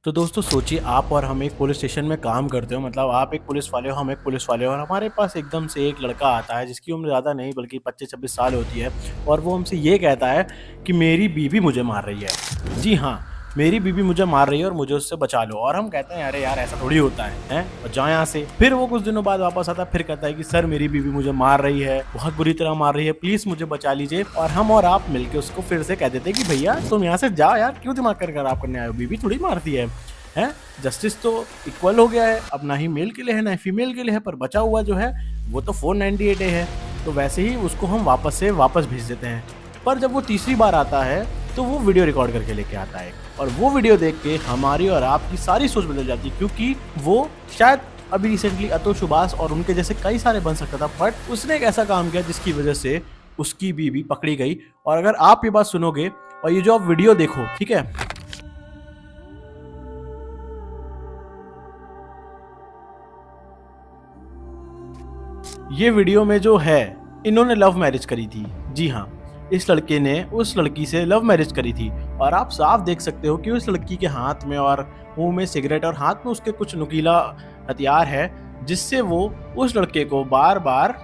तो दोस्तों सोचिए आप और हम एक पुलिस स्टेशन में काम करते हो, मतलब आप एक पुलिस वाले हो, हम एक पुलिस वाले हो, और हमारे पास एकदम से एक लड़का आता है जिसकी उम्र ज़्यादा नहीं बल्कि 25-26 साल होती है। और वो हमसे ये कहता है कि मेरी बीवी मुझे मार रही है। जी हाँ, मेरी बीवी मुझे मार रही है और मुझे उससे बचा लो। और हम कहते हैं अरे यार ऐसा थोड़ी होता है, हैं? और जाओ यहाँ से। फिर वो कुछ दिनों बाद वापस आता है, फिर कहता है कि सर मेरी बीवी मुझे मार रही है, बहुत बुरी तरह मार रही है, प्लीज मुझे बचा लीजिए। और हम और आप मिलके उसको फिर से कह देते हैं कि भैया तुम यहाँ से जाओ यार, क्यों दिमाग कर खराब करने आए हो, बीवी थोड़ी मारती है। हैं? जस्टिस तो इक्वल हो गया है, अब ना ही मेल के लिए है ना ही फीमेल के लिए है, पर बचा हुआ जो है वो तो 498A है। तो वैसे ही उसको हम वापस भेज देते हैं। पर जब वो तीसरी बार आता है तो वो वीडियो रिकॉर्ड करके लेके आता है, और वो वीडियो देख के हमारी और आपकी सारी सोच बदल जाती है, क्योंकि वो शायद अभी रिसेंटली अतुल सुभाष और उनके जैसे कई सारे बन सकता था, बट उसने एक ऐसा काम किया जिसकी वजह से उसकी बीवी पकड़ी गई। और अगर आप ये बात सुनोगे और ये जो आप वीडियो देखो, ठीक है, ये वीडियो में जो है, इन्होंने लव मैरिज करी थी। जी हाँ, इस लड़के ने उस लड़की से लव मैरिज करी थी। और आप साफ देख सकते हो कि उस लड़की के हाथ में और मुंह में सिगरेट और हाथ में उसके कुछ नुकीला हथियार है, जिससे वो उस लड़के को बार बार,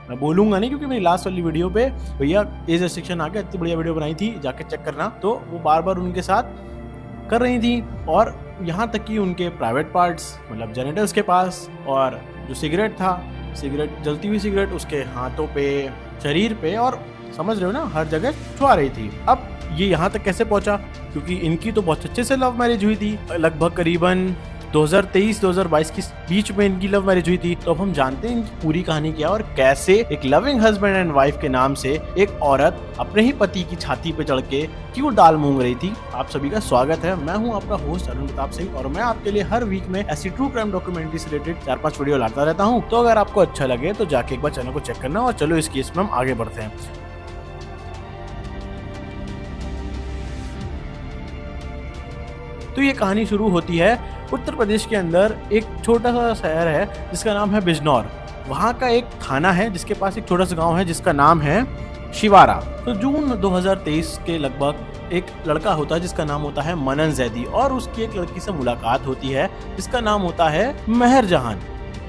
मैं बोलूंगा नहीं क्योंकि मेरी लास्ट वाली वीडियो पे भैया एज रेस्ट्रिक्शन आ गया, इतनी बढ़िया वीडियो बनाई थी, जाके चेक करना, तो वो बार बार उनके साथ कर रही थी। और यहाँ तक कि उनके प्राइवेट पार्ट्स मतलब जेनिटल्स के पास, और जो सिगरेट था, सिगरेट जलती हुई सिगरेट उसके हाथों पे, शरीर पे, और समझ रहे हो ना, हर जगह छुआ रही थी। अब ये यहाँ तक कैसे पहुंचा? क्योंकि इनकी तो बहुत अच्छे से लव मैरिज हुई थी, लगभग करीबन 2023-2022 के बीच में इनकी लव मैरिज हुई थी। तो अब हम जानते हैं इनकी पूरी कहानी क्या, और कैसे एक लविंग हस्बैंड एंड वाइफ के नाम से एक औरत अपने ही पति की छाती पे चढ़ के क्यों दाल मूंग रही थी। आप सभी का स्वागत है, मैं हूं आपका होस्ट अरुण प्रताप सिंह, और मैं आपके लिए हर वीक में ऐसी ट्रू क्राइम डॉक्यूमेंट्री से रिलेटेड 4-5 वीडियो लाता रहता हूं। तो अगर आपको अच्छा लगे तो जाके एक बार चैनल को चेक करना, और चलो इस केस में हम आगे बढ़ते हैं। तो ये कहानी शुरू होती है उत्तर प्रदेश के अंदर, एक छोटा सा शहर है जिसका नाम है बिजनौर। वहाँ का एक थाना है जिसके पास एक छोटा सा गांव है जिसका नाम है शिवारा। तो जून 2023 के लगभग एक लड़का होता है जिसका नाम होता है मनन जैदी, और उसकी एक लड़की से मुलाकात होती है जिसका नाम होता है महर जहान।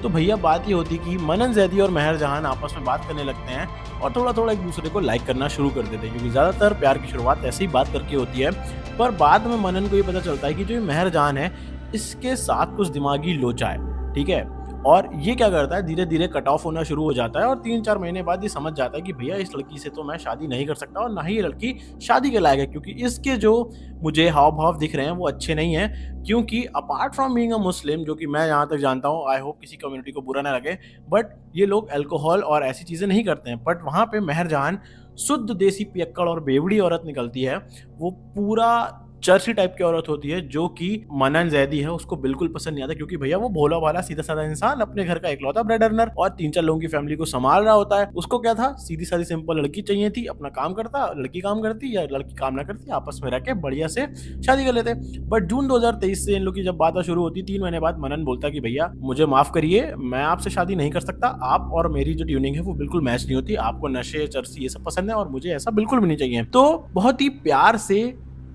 तो भैया बात ये होती कि मनन जैदी और महर जहान आपस में बात करने लगते हैं और थोड़ा थोड़ा एक दूसरे को लाइक करना शुरू कर देते हैं, क्योंकि ज्यादातर प्यार की शुरुआत ऐसे ही बात करके होती है। पर बाद में मनन को ये पता चलता है कि जो ये महर जहान है इसके साथ कुछ दिमागी लोचा है, ठीक है। और ये क्या करता है, धीरे धीरे कट ऑफ होना शुरू हो जाता है, और 3-4 महीने बाद ये समझ जाता है कि भैया इस लड़की से तो मैं शादी नहीं कर सकता, और ना ही ये लड़की शादी के लायक है, क्योंकि इसके जो मुझे हाव भाव दिख रहे हैं वो अच्छे नहीं हैं। क्योंकि अपार्ट फ्रॉम बीइंग अ मुस्लिम, जो कि मैं यहाँ तक जानता हूँ, आई होप किसी कम्युनिटी को बुरा ना लगे, बट ये लोग अल्कोहल और ऐसी चीज़ें नहीं करते हैं। बट वहाँ पे महर जहान शुद्ध देसी पियक्कड़ और बेवड़ी औरत निकलती है। वो पूरा चर्ची टाइप की औरत होती है, जो कि मनन जैदी है उसको बिल्कुल पसंद नहीं आता, क्योंकि भैया वो भोला भाला सीधा साधा इंसान, अपने घर का इकलौता ब्रेड अर्नर और 3-4 लोगों की फैमिली को संभाल रहा होता है। उसको क्या था, सीधी साधी सिंपल लड़की चाहिए थी, अपना काम करता, लड़की काम करती या लड़की काम ना करती, आपस में रह के बढ़िया से शादी कर लेते। बट जून 2023 से इन लोग की जब बात शुरू होती, 3 महीने बाद मनन बोलता कि भैया मुझे माफ करिए, मैं आपसे शादी नहीं कर सकता, आप और मेरी जो ट्यूनिंग है वो बिल्कुल मैच नहीं होती, आपको नशे चरसी ये सब पसंद है और मुझे ऐसा बिल्कुल भी नहीं चाहिए। तो बहुत ही प्यार से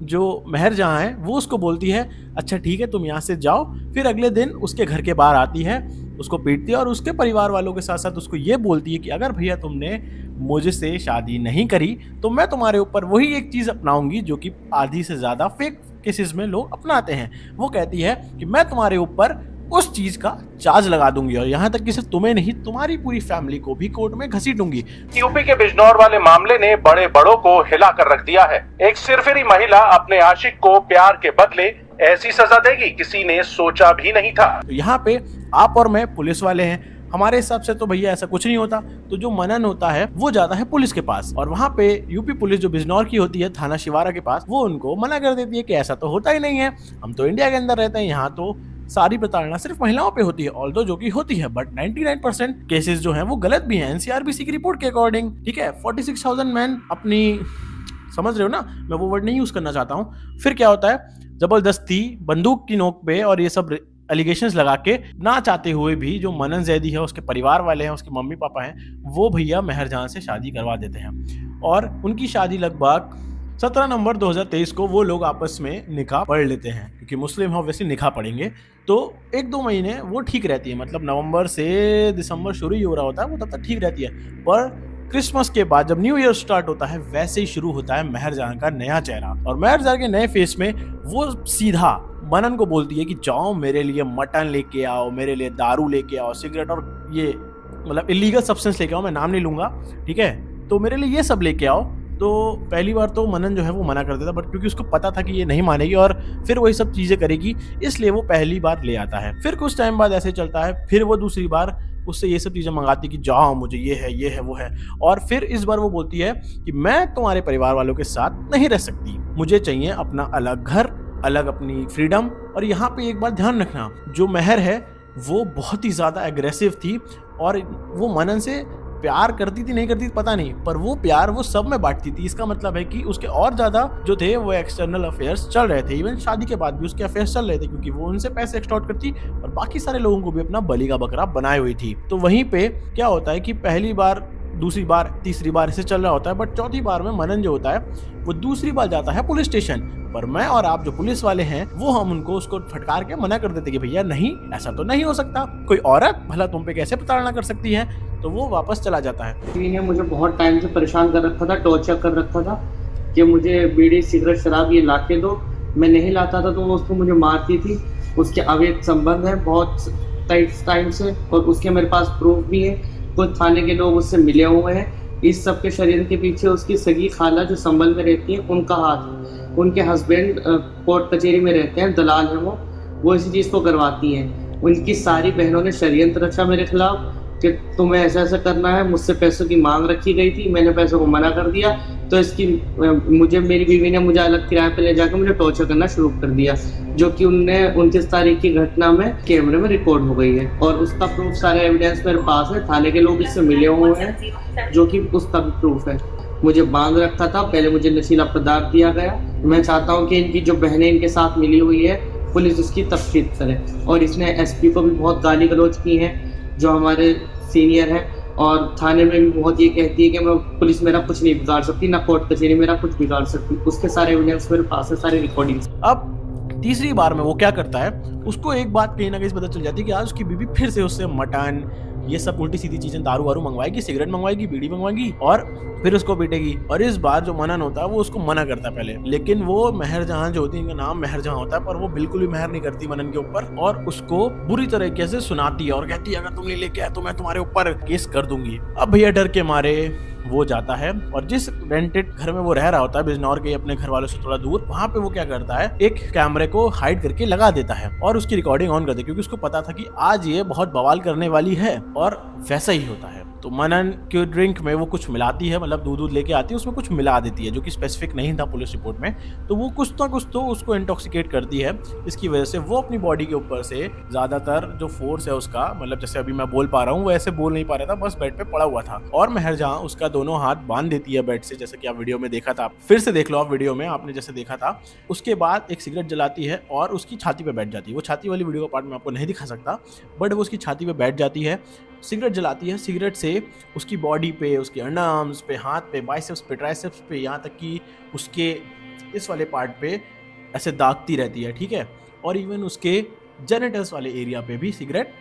जो महर जहां है वो उसको बोलती है अच्छा ठीक है तुम यहाँ से जाओ। फिर अगले दिन उसके घर के बाहर आती है, उसको पीटती है, और उसके परिवार वालों के साथ साथ उसको ये बोलती है कि अगर भैया तुमने मुझसे शादी नहीं करी तो मैं तुम्हारे ऊपर वही एक चीज अपनाऊंगी जो कि आधी से ज्यादा फेक केसेस में लोग अपनाते हैं। वो कहती है कि मैं तुम्हारे ऊपर उस चीज का चार्ज लगा दूंगी, और यहाँ तक कि सिर्फ तुम्हें नहीं तुम्हारी पूरी फैमिली को भी कोर्ट में घसीटूंगी। यूपी के बिजनौर वाले मामले ने बड़े बड़ों को हिला कर रख दिया है। एक सिरफिरी महिला अपने आशिक को प्यार के बदले ऐसी सजा देगी किसी ने सोचा भी नहीं था। तो यहाँ पे आप और मैं पुलिस वाले हैं, हमारे हिसाब से तो भैया ऐसा कुछ नहीं होता। तो जो मनन होता है वो जाता है पुलिस के पास, और वहाँ पे यूपी पुलिस जो बिजनौर की होती है थाना शिवारा के पास, वो उनको मना कर देती है कि ऐसा तो होता ही नहीं है, हम तो इंडिया के अंदर रहते हैं, यहाँ तो सारी प्रताड़ना सिर्फ महिलाओं पे होती है, ऑल्दो जो कि होती है, बट 99% केसेस जो हैं वो गलत भी हैं एनसीआरबीसी की रिपोर्ट के अकॉर्डिंग, ठीक है। 46,000 मैन अपनी, समझ रहे हो ना, मैं वो वर्ड नहीं यूज करना चाहता हूँ। फिर क्या होता है, जबरदस्ती बंदूक की नोक पे और ये सब एलिगेशंस लगा के, ना चाहते हुए भी जो मनन जैदी है उसके परिवार वाले हैं, उसके मम्मी पापा हैं, वो भैया महर जहां से शादी करवा देते हैं। और उनकी शादी लगभग 17 नवंबर 2023 को वो लोग आपस में निकाह पढ़ लेते हैं, क्योंकि मुस्लिम है वैसे निकाह पढ़ेंगे। तो 1-2 महीने वो ठीक रहती है, मतलब नवंबर से दिसंबर शुरू ही हो रहा होता है, वो तब तक ठीक रहती है। पर क्रिसमस के बाद जब न्यू ईयर स्टार्ट होता है, वैसे ही शुरू होता है मेहरजान का नया चेहरा। और मेहरजान के नए फेस में वो सीधा मनन को बोलती है कि जाओ मेरे लिए मटन लेके आओ, मेरे लिए दारू लेके आओ, सिगरेट और ये मतलब इलीगल सब्सटेंस लेके आओ, मैं नाम नहीं लूंगा, ठीक है, तो मेरे लिए ये सब लेके आओ। तो पहली बार तो मनन जो है वो मना कर देता, बट क्योंकि उसको पता था कि ये नहीं मानेगी और फिर वही सब चीज़ें करेगी, इसलिए वो पहली बार ले आता है। फिर कुछ टाइम बाद ऐसे चलता है, फिर वो दूसरी बार उससे ये सब चीज़ें मंगाती कि जाओ मुझे ये है वो है। और फिर इस बार वो बोलती है कि मैं तुम्हारे परिवार वालों के साथ नहीं रह सकती, मुझे चाहिए अपना अलग घर, अलग अपनी फ्रीडम। और यहाँ पे एक बात ध्यान रखना, जो मेहर है वो बहुत ही ज़्यादा एग्रेसिव थी और वो मनन से प्यार करती थी नहीं करती थी पता नहीं, पर वो प्यार वो सब में बांटती थी। इसका मतलब है कि उसके और ज्यादा जो थे वो एक्सटर्नल अफेयर्स चल रहे थे, इवन शादी के बाद भी उसके अफेयर्स चल रहे थे, क्योंकि वो उनसे पैसे एक्सटॉर्ट करती और बाकी सारे लोगों को भी अपना बलि का बकरा बनाए हुई थी। तो वहीं पे क्या होता है कि पहली बार, दूसरी बार, तीसरी बार ऐसे चल रहा होता है, बट चौथी बार में मनन जो होता है वो दूसरी बार जाता है पुलिस स्टेशन। पर मैं और आप जो पुलिस वाले हैं वो हम उनको उसको फटकार के मना कर देते कि भैया नहीं, ऐसा तो नहीं हो सकता, कोई औरत भला तुम पे कैसे प्रताड़ना कर सकती है। तो वो वापस चला जाता है। ने मुझे बहुत टाइम से परेशान कर रखा था, टॉर्चर कर रखा था कि मुझे बीड़ी सिगरेट शराब ये ला के दो, मैं नहीं लाता था तो वो उसको मुझे मारती थी। उसके अवैध संबंध है बहुत टाइम से और उसके मेरे पास प्रूफ भी है, कुछ थाने के लोग उससे मिले हुए हैं। इस सब के शरीर के पीछे उसकी सगी खाला जो संबल में रहती है उनका हाथ, उनके हस्बैंड कोर्ट कचहरी में रहते हैं, दलाल हैं वो इसी चीज़ को करवाती हैं। उनकी सारी बहनों ने षड्यंत्र रचा मेरे खिलाफ कि तुम्हें ऐसा ऐसा करना है, मुझसे पैसों की मांग रखी गई थी, मैंने पैसों को मना कर दिया, तो इसकी मुझे मेरी बीवी ने मुझे अलग किराए पे ले जाकर मुझे टॉर्चर करना शुरू कर दिया, जो कि उनने 29 तारीख की घटना में कैमरे में रिकॉर्ड हो गई है और उसका प्रूफ सारे एविडेंस मेरे पास है। थाने के लोग इससे मिले हुए हैं, जो कि उसका भी प्रूफ है। मुझे बांध रखा था, पहले मुझे नशीला पदार्थ दिया गया। मैं चाहता हूँ कि इनकी जो बहनें इनके साथ मिली हुई है पुलिस उसकी तफ्तीश करे। और इसने एसपी को भी बहुत गाली गलौज की है जो हमारे सीनियर है, और थाने में भी बहुत ये कहती है कि मैं पुलिस मेरा कुछ नहीं बिगाड़ सकती, ना कोर्ट कचहरी मेरा कुछ बिगाड़ सकती। उसके सारे एविडेंस मेरे पास है, सारे रिकॉर्डिंग्स। अब तीसरी बार में वो क्या करता है, उसको एक बात कहीं ना कहीं पता चल जाती है कि आज उसकी बीवी फिर से उससे मटन ये सब उल्टी सीधी चीजें, दारू वारू मंगवाएगी, सिगरेट मंगवाएगी, बीड़ी मंगवाएगी और फिर उसको पीटेगी। और इस बार जो मनन होता है वो उसको मना करता है पहले, लेकिन वो मेहरजहां जो होती है, इनका नाम मेहरजहां होता है, पर वो बिल्कुल भी मेहर नहीं करती मनन के ऊपर और उसको बुरी तरीके से सुनाती है और कहती है अगर तुम नहीं लेके आए तो मैं तुम्हारे ऊपर केस कर दूंगी। अब भैया डर के मारे वो जाता है और जिस रेंटेड घर में वो रह रहा होता है बिजनौर के अपने घर वालों से थोड़ा दूर, वहां पे वो क्या करता है, एक कैमरे को हाइड करके लगा देता है और उसकी रिकॉर्डिंग ऑन कर देता है, क्योंकि उसको पता था कि आज ये बहुत बवाल करने वाली है। और वैसा ही होता है। तो मनन के ड्रिंक में वो कुछ मिलाती है, मतलब दूध लेके आती है, उसमें कुछ मिला देती है जो कि स्पेसिफिक नहीं था पुलिस रिपोर्ट में। तो वो कुछ ना कुछ तो उसको इंटॉक्सिकेट करती है, इसकी वजह से वो अपनी बॉडी के ऊपर से ज्यादातर जो फोर्स है उसका, मतलब जैसे अभी मैं बोल पा रहा हूँ वो ऐसे बोल नहीं पा रहा था, बस बेड पे पड़ा हुआ था। और मेहरजहां उसका दोनों हाथ बांध देती है बेड से, जैसे कि आप वीडियो में देखा था, फिर से देख लो आप वीडियो में आपने जैसे देखा था। उसके बाद एक सिगरेट जलाती है और उसकी छाती पे बैठ जाती है। वो छाती वाली वीडियो का पार्ट मैं आपको नहीं दिखा सकता, बट वो उसकी छाती पे बैठ जाती है, सिगरेट जलाती है। सिगरेट से उसकी बॉडी पे, उसके अंडर आर्म्स पे, हाथ पे, बाइसेप्स पे, ट्राइसेप्स पे, यहाँ तक कि उसके इस वाले पार्ट पे ऐसे दागती रहती है, ठीक है। और इवन उसके जेनिटल्स वाले एरिया पे भी सिगरेट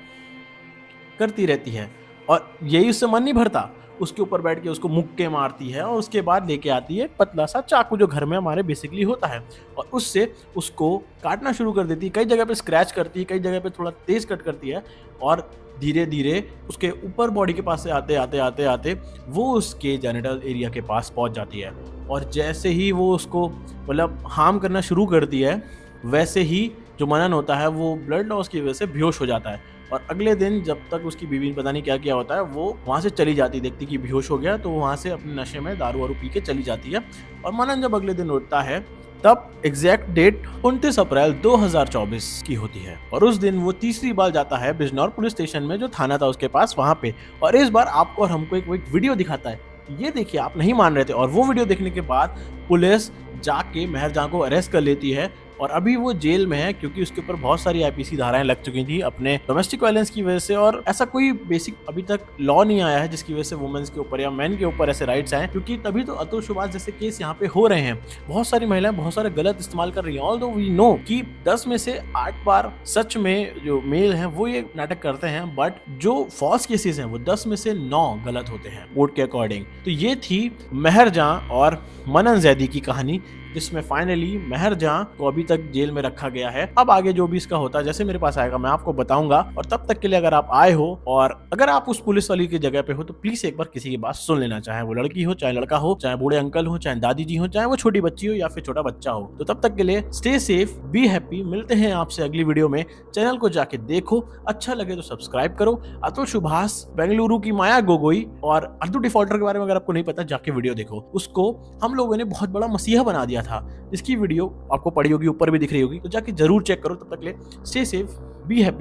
करती रहती है। और यही उससे मन नहीं भरता, उसके ऊपर बैठ के उसको मुक्के मारती है और उसके बाद लेके आती है पतला सा चाकू जो घर में हमारे बेसिकली होता है और उससे उसको काटना शुरू कर देती है। कई जगह पे स्क्रैच करती है, कई जगह पे थोड़ा तेज कट करती है और धीरे धीरे उसके ऊपर बॉडी के पास से आते आते आते आते वो उसके जेनिटल एरिया के पास पहुंच जाती है। और जैसे ही वो उसको मतलब हार्म करना शुरू करती है, वैसे ही जो मनन होता है वो ब्लड लॉस की वजह से बेहोश हो जाता है। और अगले दिन जब तक उसकी बीवी ने पता नहीं क्या किया होता है, वो वहाँ से चली जाती, देखती कि बेहोश हो गया, तो वहाँ से अपने नशे में दारू वारू पी के चली जाती है। और मनन जब अगले दिन उठता है तब एग्जैक्ट डेट 29 अप्रैल 2024 की होती है और उस दिन वो तीसरी बार जाता है बिजनौर पुलिस स्टेशन में, जो थाना था उसके पास, वहाँ पे। और इस बार आपको और हमको एक वीडियो दिखाता है, ये देखिए, आप नहीं मान रहे थे। और वो वीडियो देखने के बाद पुलिस जाके मेहरजहां को अरेस्ट कर लेती है और अभी वो जेल में है क्योंकि उसके ऊपर बहुत सारी आईपीसी धाराएं लग चुकी थी अपने डोमेस्टिक वायलेंस की वजह से। और ऐसा कोई बेसिक अभी तक लॉ नहीं आया है जिसकी वजह से वुमेन्स के ऊपर या मेन के ऊपर ऐसे राइट्स आए, क्योंकि तभी तो अतुल सुभाष जैसे केस यहाँ पे हो रहे हैं। बहुत सारी महिलाएं बहुत सारे गलत इस्तेमाल कर रही हैं। ऑल्दो वी नो कि 10 में से 8 बार सच में जो मेल हैं वो ये नाटक करते हैं, बट जो फॉल्स केसेस हैं वो 10 में से 9 गलत होते हैं कोर्ट के अकॉर्डिंग। तो ये थी महरजां और मनन जैदी की कहानी, जिसमें फाइनली महरजां को अभी तक जेल में रखा गया है। अब आगे जो भी इसका होता है जैसे मेरे पास आएगा मैं आपको बताऊंगा। और तब तक के लिए अगर आप आए हो और अगर आप उस पुलिस वाली की जगह पे हो तो प्लीज एक बार किसी की बात सुन लेना, चाहे वो लड़की हो, चाहे लड़का हो, चाहे बूढ़े अंकल हो, चाहे दादी जी हो, चाहे वो छोटी बच्ची हो या फिर छोटा बच्चा हो। तो तब तक के लिए स्टे सेफ, बी हैप्पी। मिलते हैं आपसे अगली वीडियो में। चैनल को जाके देखो, अच्छा लगे तो सब्सक्राइब करो। अतुल सुभाष, बेंगलुरु की माया गोगोई और अर्दू डिफॉल्टर के बारे में अगर आपको नहीं पता जाके वीडियो देखो। उसको हम लोगों ने बहुत बड़ा मसीहा बना दिया था, इसकी वीडियो आपको पड़ी होगी, ऊपर भी दिख रही होगी, तो जाके जरूर चेक करो। तब तक ले स्टे सेफ, बी हैप्पी।